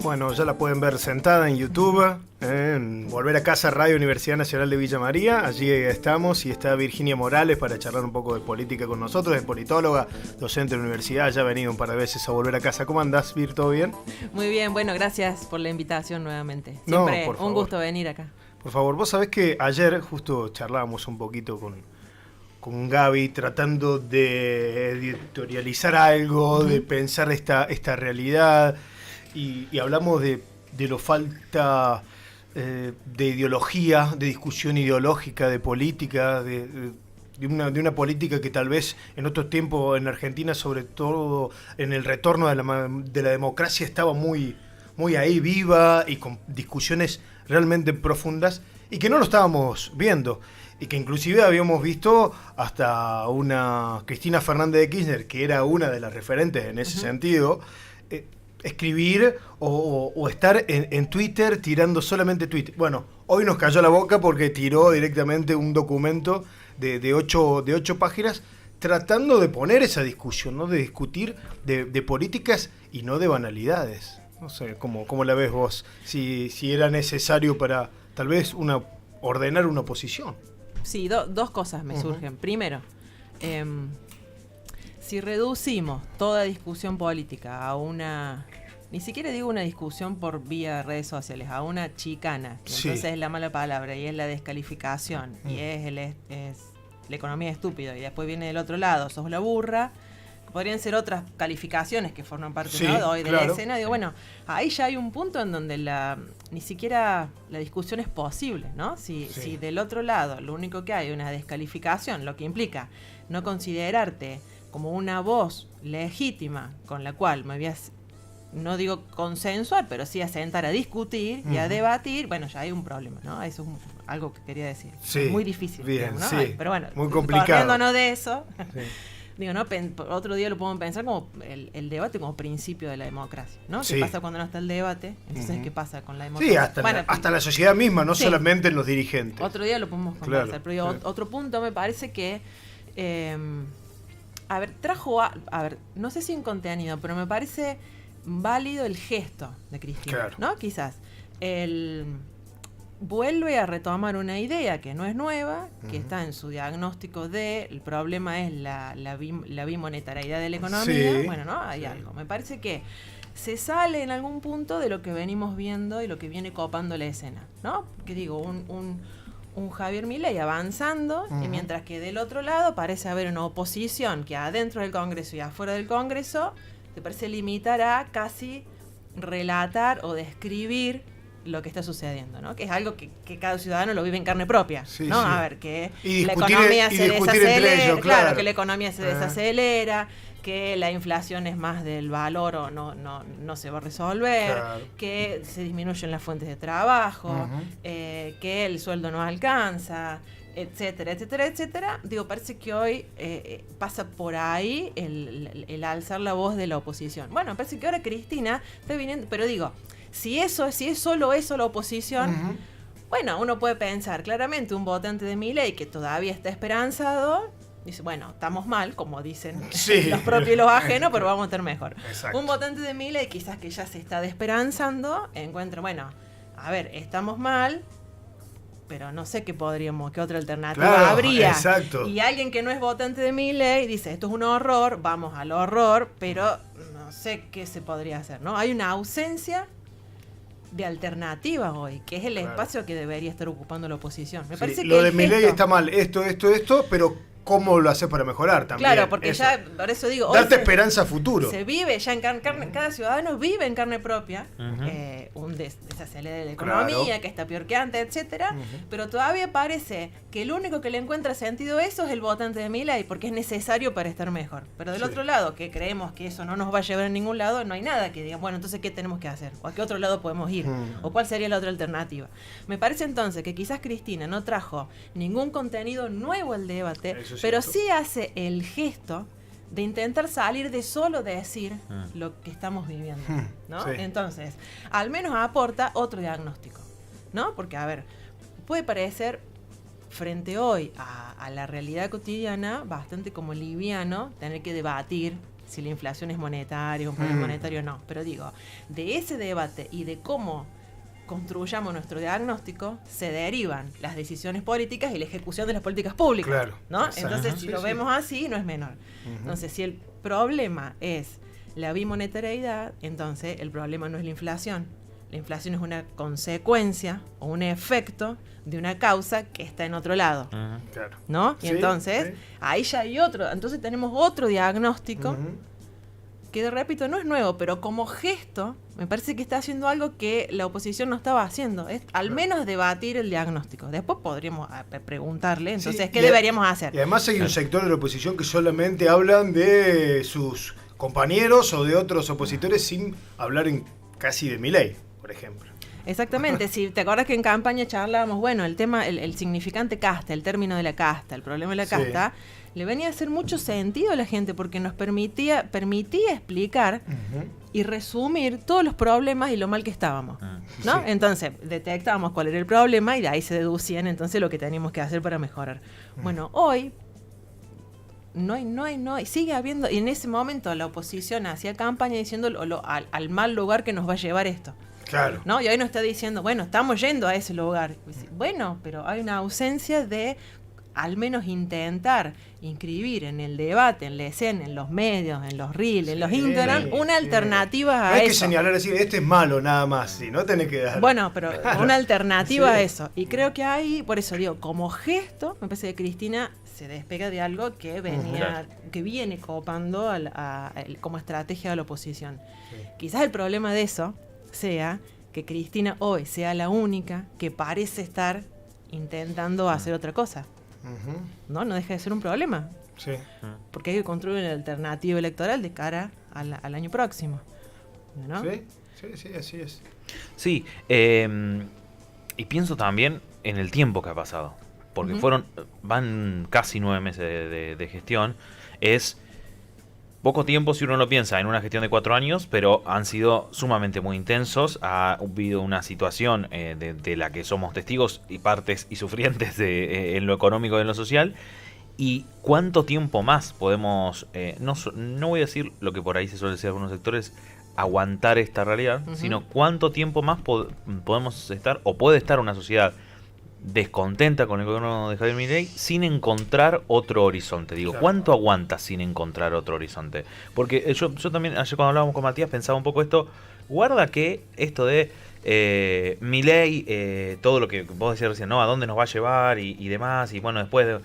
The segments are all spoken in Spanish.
Bueno, ya la pueden ver sentada en YouTube, en Volver a Casa, Radio Universidad Nacional de Villa María. Allí estamos y está Virginia Morales para charlar un poco de política con nosotros. Es politóloga, docente de la universidad, ya ha venido un par de veces a Volver a Casa. ¿Cómo andás, Vir? ¿Todo bien? Muy bien, bueno, gracias por la invitación nuevamente. Siempre un gusto venir acá. Por favor, vos sabés que ayer justo charlábamos un poquito con Gaby, tratando de editorializar algo, de pensar esta realidad. Y hablamos de lo falta de ideología, de discusión ideológica, de política, de una política que tal vez en otro tiempo en Argentina, sobre todo en el retorno de la democracia, estaba muy, muy ahí, viva y con discusiones realmente profundas, y que no lo estábamos viendo. Y que inclusive habíamos visto hasta una Cristina Fernández de Kirchner, que era una de las referentes en ese sentido, escribir o estar en Twitter tirando solamente tweets. Bueno, hoy nos cayó la boca porque tiró directamente un documento de 8 páginas tratando de poner esa discusión, ¿no? De discutir de políticas y no de banalidades. No sé, ¿cómo la ves vos? Si era necesario para tal vez ordenar una oposición. Sí, dos cosas me surgen. Primero, si reducimos toda discusión política a ni siquiera digo una discusión por vía redes sociales, a una chicana, que entonces es la mala palabra y es la descalificación y es la economía estúpida, y después viene del otro lado, sos la burra, podrían ser otras calificaciones que forman parte hoy de la escena. Digo, bueno, ahí ya hay un punto en donde ni siquiera la discusión es posible, ¿no? Si del otro lado lo único que hay es una descalificación, lo que implica no considerarte como una voz legítima con la cual me habías, no digo consensuar, pero sí a sentar a discutir y a debatir, bueno, ya hay un problema, ¿no? Eso es algo que quería decir. Sí, es muy difícil, bien, digamos, ¿no? sí, Pero bueno, muy complicado. Corriéndonos de eso, sí. Digo, ¿no? Otro día lo podemos pensar como el debate como principio de la democracia, ¿no? Sí. ¿Qué pasa cuando no está el debate? Entonces, ¿qué pasa con la democracia? Sí, hasta la sociedad misma, no solamente en los dirigentes. Otro día lo podemos conversar, pero otro punto me parece que... no sé si en contenido, pero me parece válido el gesto de Cristina, ¿no? Quizás vuelve a retomar una idea que no es nueva, que está en su diagnóstico el problema es la bimonetariedad de la economía. Bueno, ¿no? Hay algo. Me parece que se sale en algún punto de lo que venimos viendo y lo que viene copando la escena, ¿no? Que digo, un Javier Milei avanzando, y mientras que del otro lado parece haber una oposición que adentro del Congreso y afuera del Congreso te parece limitar a casi relatar o describir lo que está sucediendo, ¿no? Que es algo que cada ciudadano lo vive en carne propia, ¿no? A ver, que la economía se desacelera, claro, que la economía se desacelera, que la inflación es más del valor o no se va a resolver, que se disminuyen las fuentes de trabajo, que el sueldo no alcanza, etcétera, etcétera, etcétera. Digo, parece que hoy pasa por ahí el alzar la voz de la oposición. Bueno, parece que ahora Cristina está viniendo, pero digo, si es solo eso la oposición, bueno, uno puede pensar, claramente un votante de Milei que todavía está esperanzado, dice, bueno, estamos mal, como dicen los propios y los ajenos, pero vamos a estar mejor. Exacto. Un votante de Milei quizás que ya se está desesperanzando, encuentra, bueno, a ver, estamos mal, pero no sé qué otra alternativa habría. Exacto. Y alguien que no es votante de Milei dice, esto es un horror, vamos al horror, pero no sé qué se podría hacer, ¿no? Hay una ausencia de alternativa hoy, que es el espacio que debería estar ocupando la oposición. Me parece que lo de Milei está mal, esto, pero ¿cómo lo haces para mejorar también? Claro, porque ya, por eso digo... Darte esperanza a futuro. Se vive ya en cada ciudadano vive en carne propia un desacelere de la economía, que está peor que antes, etcétera, pero todavía parece que el único que le encuentra sentido a eso es el votante de Milei, porque es necesario para estar mejor. Pero del otro lado, que creemos que eso no nos va a llevar a ningún lado, no hay nada que diga, bueno, entonces ¿qué tenemos que hacer? ¿O a qué otro lado podemos ir? ¿O cuál sería la otra alternativa? Me parece entonces que quizás Cristina no trajo ningún contenido nuevo al debate, pero sí hace el gesto de intentar salir de solo decir lo que estamos viviendo, ¿no? Sí. Entonces, al menos aporta otro diagnóstico, ¿no? Porque, a ver, puede parecer frente hoy a la realidad cotidiana bastante como liviano tener que debatir si la inflación es monetaria, un problema monetario o no, pero digo, de ese debate y de cómo construyamos nuestro diagnóstico, se derivan las decisiones políticas y la ejecución de las políticas públicas. Claro. ¿No? Entonces, si lo vemos así, no es menor. Entonces, si el problema es la bimonetariedad, entonces el problema no es la inflación. La inflación es una consecuencia o un efecto de una causa que está en otro lado. Claro. ¿No? Y entonces, ahí ya hay otro. Entonces tenemos otro diagnóstico que, repito, no es nuevo, pero como gesto, me parece que está haciendo algo que la oposición no estaba haciendo. Es al menos debatir el diagnóstico. Después podríamos preguntarle, entonces, ¿qué deberíamos hacer? Y además hay un sector de la oposición que solamente hablan de sus compañeros o de otros opositores sin hablar casi de Milei, por ejemplo. Exactamente, si te acuerdas que en campaña charlábamos, bueno, el tema, el significante casta, el término de la casta, el problema de la casta, le venía a hacer mucho sentido a la gente porque nos permitía explicar y resumir todos los problemas y lo mal que estábamos, ¿no? Entonces, detectábamos cuál era el problema y de ahí se deducían entonces lo que teníamos que hacer para mejorar. Bueno, hoy no hay, sigue habiendo, y en ese momento la oposición hacía campaña diciendo al mal lugar que nos va a llevar esto. Claro. ¿No? Y hoy nos está diciendo, bueno, estamos yendo a ese lugar. Bueno, pero hay una ausencia de al menos intentar inscribir en el debate, en la escena, en los medios, en los reels, en los Instagram, una alternativa a eso. No hay que señalar así, este es malo nada más, si no tenés que dar. Bueno, pero una alternativa a eso. Y creo que hay, por eso digo, como gesto, me parece que Cristina se despega de algo que que viene copando como estrategia de la oposición. Quizás el problema de eso sea que Cristina hoy sea la única que parece estar intentando hacer otra cosa. No deja de ser un problema. Sí. Porque hay que construir una alternativa electoral de cara al año próximo, ¿no? Sí, así es. Sí, y pienso también en el tiempo que ha pasado, porque van casi 9 meses de gestión. Es poco tiempo si uno lo piensa en una gestión de 4 años, pero han sido sumamente muy intensos. Ha habido una situación de la que somos testigos y partes y sufrientes en lo económico y en lo social. ¿Y cuánto tiempo más podemos, no voy a decir lo que por ahí se suele decir en algunos sectores, aguantar esta realidad, sino cuánto tiempo más podemos estar o puede estar una sociedad descontenta con el gobierno de Javier Milei sin encontrar otro horizonte? Digo, claro. ¿Cuánto aguanta sin encontrar otro horizonte? Porque yo también, ayer cuando hablábamos con Matías, pensaba un poco esto. Guarda que esto de Milei, todo lo que vos decías recién, ¿no? ¿A dónde nos va a llevar y demás? Y bueno, después,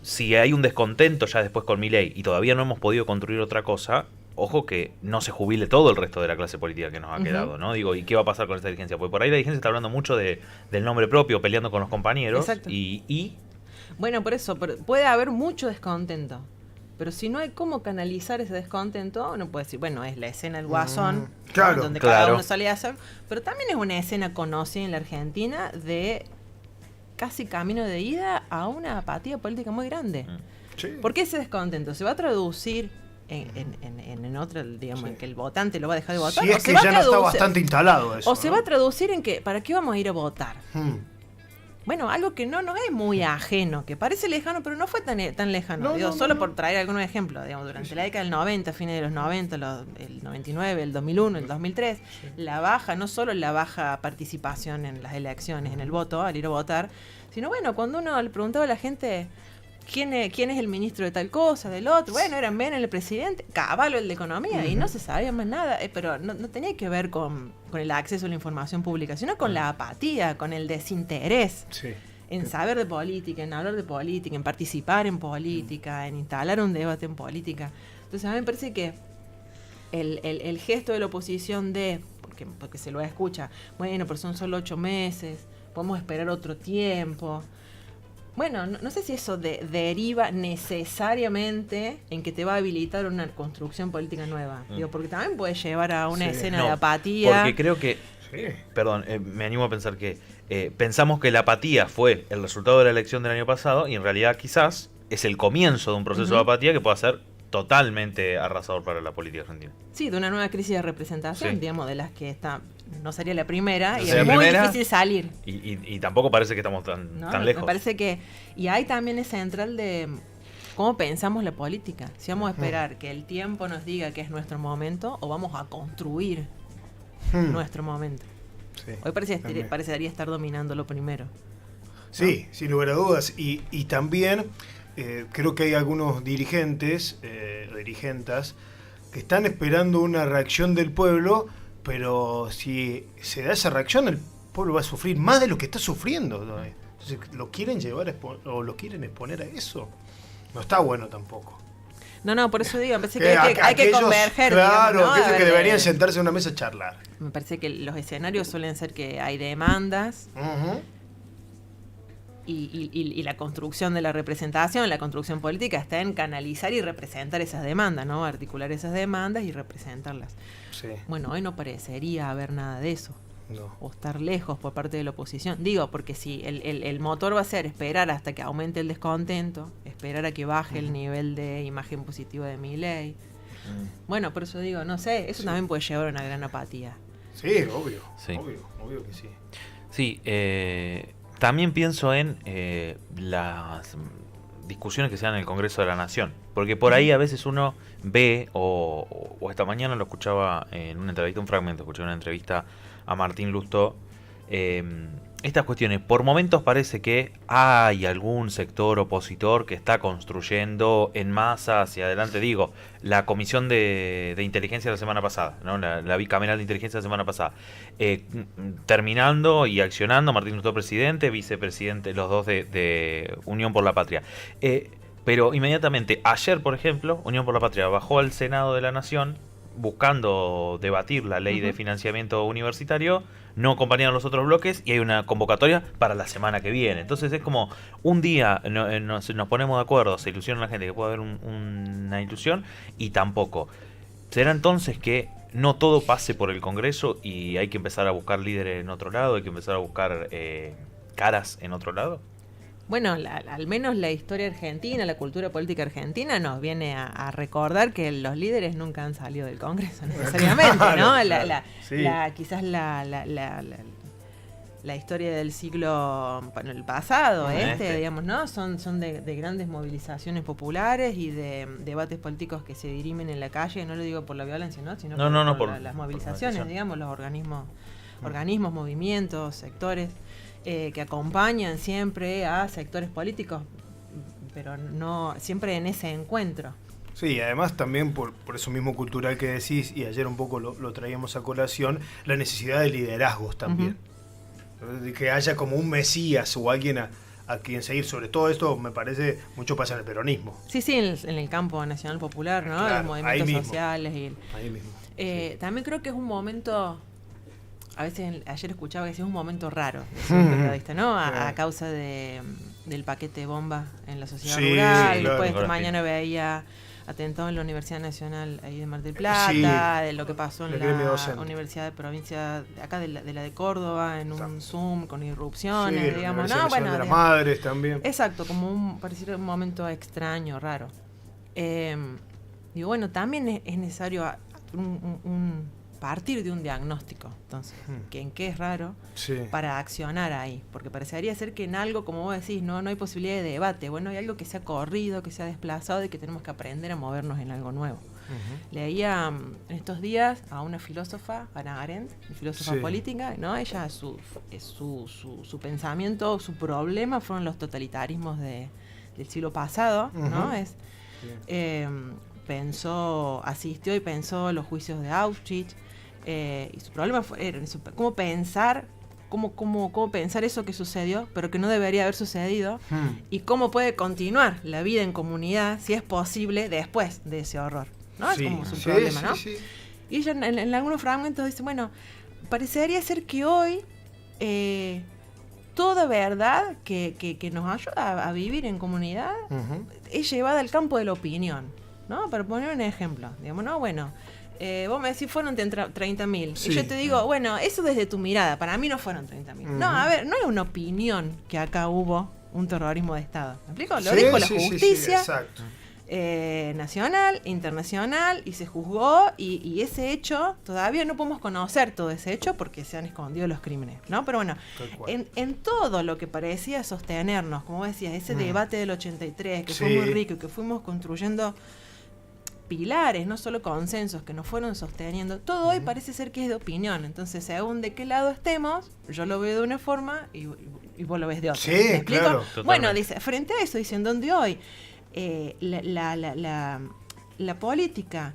si hay un descontento ya después con Milei y todavía no hemos podido construir otra cosa, ojo que no se jubile todo el resto de la clase política que nos ha quedado, ¿no? Digo, ¿y qué va a pasar con esta dirigencia? Porque por ahí la dirigencia está hablando mucho del nombre propio, peleando con los compañeros. Exacto. Y bueno, por eso, puede haber mucho descontento. Pero si no hay cómo canalizar ese descontento, uno puede decir, bueno, es la escena del Guasón, claro, donde cada uno salía a hacer. Pero también es una escena conocida en la Argentina de casi camino de ida a una apatía política muy grande. Sí. ¿Por qué ese descontento? ¿Se va a traducir en otra, digamos, en que el votante lo va a dejar de votar? Si es que ya no está bastante instalado eso. O se va a traducir en que, ¿para qué vamos a ir a votar? Bueno, algo que no es muy ajeno, que parece lejano, pero no fue tan lejano. Solo por traer algunos ejemplos, digamos, durante la década del 90, fines de los 90, el 99, el 2001, el 2003, la baja, no solo la baja participación en las elecciones, en el voto, al ir a votar, sino bueno, cuando uno le preguntaba a la gente quién es el ministro de tal cosa, del otro, bueno, era Menem el presidente, Cavallo el de economía, y no se sabía más nada, pero no tenía que ver con el acceso a la información pública, sino con la apatía, con el desinterés en saber de política, en hablar de política, en participar en política, en instalar un debate en política. Entonces a mí me parece que el gesto de la oposición porque se lo escucha, bueno, pero son solo 8 meses, podemos esperar otro tiempo. Bueno, no sé si eso deriva necesariamente en que te va a habilitar una construcción política nueva. Digo, porque también puede llevar a una escena de apatía. Porque creo que, perdón, me animo a pensar que pensamos que la apatía fue el resultado de la elección del año pasado y en realidad quizás es el comienzo de un proceso de apatía que pueda ser totalmente arrasador para la política argentina. Sí, de una nueva crisis de representación, digamos, de las que no sería la primera y es muy difícil salir. Y tampoco parece que estamos tan lejos. Me parece que, y hay también es central cómo pensamos la política. Si vamos a esperar que el tiempo nos diga que es nuestro momento o vamos a construir nuestro momento. Sí, Hoy parecería estar dominando lo primero. Sí, ¿no? sin lugar a dudas. Y también creo que hay algunos dirigentes o dirigentas que están esperando una reacción del pueblo, pero si se da esa reacción, el pueblo va a sufrir más de lo que está sufriendo. Entonces, ¿lo quieren llevar o lo quieren exponer a eso? No está bueno tampoco. No, por eso digo, me parece que hay que converger. Claro, digamos, ¿no? aquellos que deberían sentarse en una mesa a charlar. Me parece que los escenarios suelen ser que hay demandas y la construcción de la representación, la construcción política está en canalizar y representar esas demandas, ¿no? Articular esas demandas y representarlas. Sí. Bueno, hoy no parecería haber nada de eso. No. O estar lejos por parte de la oposición. Digo, porque si el motor va a ser esperar hasta que aumente el descontento, esperar a que baje el nivel de imagen positiva de Milei. Bueno, por eso digo, no sé, eso también puede llevar a una gran apatía. Sí, obvio, Sí. obvio que sí. Sí, también pienso en las discusiones que se dan en el Congreso de la Nación, porque por ahí a veces uno ve, o esta mañana lo escuchaba en una entrevista, un fragmento, escuché una entrevista a Martín Lustó, estas cuestiones, por momentos parece que hay algún sector opositor que está construyendo en masa hacia adelante. Digo, la comisión de inteligencia la semana pasada, ¿no? La bicameral de inteligencia la semana pasada, terminando y accionando, Martín Lustó presidente, vicepresidente, los dos de Unión por la Patria. Pero inmediatamente, ayer por ejemplo, Unión por la Patria bajó al Senado de la Nación buscando debatir la ley de financiamiento universitario, no acompañaron los otros bloques y hay una convocatoria para la semana que viene. Entonces es como un día nos ponemos de acuerdo, se ilusiona la gente que puede haber una ilusión y tampoco. ¿Será entonces que no todo pase por el Congreso y hay que empezar a buscar líderes en otro lado, hay que empezar a buscar caras en otro lado? Bueno, al menos la historia argentina, la cultura política argentina nos viene a recordar que los líderes nunca han salido del Congreso necesariamente, ¿no? Quizás la historia del siglo el pasado, digamos, ¿no? Son de grandes movilizaciones populares y de debates políticos que se dirimen en la calle, no lo digo por la violencia, ¿no? Sino por las movilizaciones, digamos, los organismos, movimientos, sectores que acompañan siempre a sectores políticos, pero no siempre en ese encuentro. Sí, además también por eso mismo cultural que decís, y ayer un poco lo traíamos a colación, la necesidad de liderazgos también. De que haya como un mesías o alguien a quien seguir. Sobre todo esto, me parece, mucho pasa en el peronismo. Sí, en el campo nacional popular, ¿no? Claro, los movimientos sociales. Ahí mismo. También creo que es un momento... A veces ayer escuchaba que es un momento raro, decía un periodista, ¿no? A causa del paquete de bomba en la sociedad rural. Claro, Después mañana veía atentado en la Universidad Nacional ahí de Mar del Plata, de lo que pasó en la Universidad de Provincia, acá de la de Córdoba, en un Zoom con irrupciones, digamos, ¿no? Bueno, de las madres también. Exacto, como pareciera un momento extraño, raro. Digo, bueno, también es necesario partir de un diagnóstico, entonces, que en qué es raro, para accionar ahí, porque parecería ser que en algo, como vos decís, no hay posibilidad de debate. Bueno, hay algo que se ha corrido, que se ha desplazado y que tenemos que aprender a movernos en algo nuevo. Leía en estos días a una filósofa, Hannah Arendt, filósofa política, ¿no? Ella, su pensamiento, su problema fueron los totalitarismos del siglo pasado, ¿no? Asistió y pensó los juicios de Auschwitz, y su problema era cómo pensar eso que sucedió, pero que no debería haber sucedido, y cómo puede continuar la vida en comunidad, si es posible, después de ese horror, ¿no? Es como su problema, ¿no? Y ella en algunos fragmentos dice, bueno, parecería ser que hoy toda verdad que nos ayuda a vivir en comunidad es llevada al campo de la opinión, ¿no? Para poner un ejemplo, digamos, ¿no? Bueno, vos me decís fueron 30.000 y yo te digo, bueno, eso desde tu mirada, para mí no fueron 30.000. No, a ver, no es una opinión que acá hubo un terrorismo de Estado. ¿Me explico? Lo dijo la justicia. Exacto. nacional, internacional, y se juzgó, y ese hecho, todavía no podemos conocer todo ese hecho porque se han escondido los crímenes, ¿no? Pero bueno, en todo lo que parecía sostenernos, como decías, ese debate del 83, que fue muy rico y que fuimos construyendo pilares, no solo consensos, que nos fueron sosteniendo, todo hoy parece ser que es de opinión. Entonces, según de qué lado estemos, yo lo veo de una forma y vos lo ves de otra. Sí, ¿Me explico? claro. Bueno, dice, frente a eso, dicen, donde hoy la política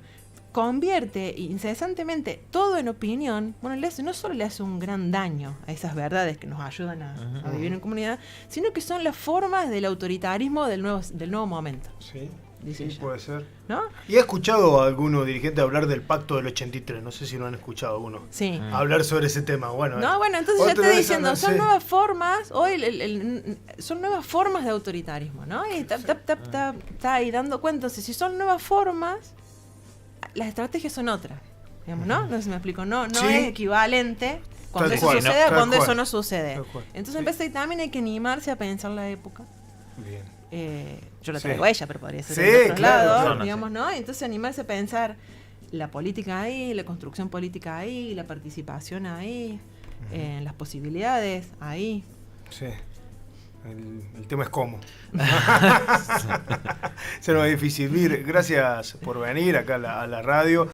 convierte incesantemente todo en opinión, bueno, no solo le hace un gran daño a esas verdades que nos ayudan a vivir en comunidad, sino que son las formas del autoritarismo del nuevo momento. Sí. Sí, puede ser. ¿No? Y he escuchado a algunos dirigentes hablar del pacto del 83, no sé si lo han escuchado alguno. Sí. Hablar sobre ese tema. Bueno, Entonces ya estoy diciendo, son nuevas formas, hoy son nuevas formas de autoritarismo, ¿no? Y está ahí dando cuenta. Entonces, si son nuevas formas, las estrategias son otras, digamos, ¿no? No sé si me explico, no es equivalente cuando eso sucede a cuando eso no sucede. Entonces, también hay que animarse a pensar la época. Bien. Yo la traigo a ella, pero podría ser de otro lado, digamos, sí. ¿no? Entonces animarse a pensar la política ahí, la construcción política ahí, la participación ahí, las posibilidades ahí. Sí. El tema es cómo. Se nos va a difícil. Mir, gracias por venir acá a la radio.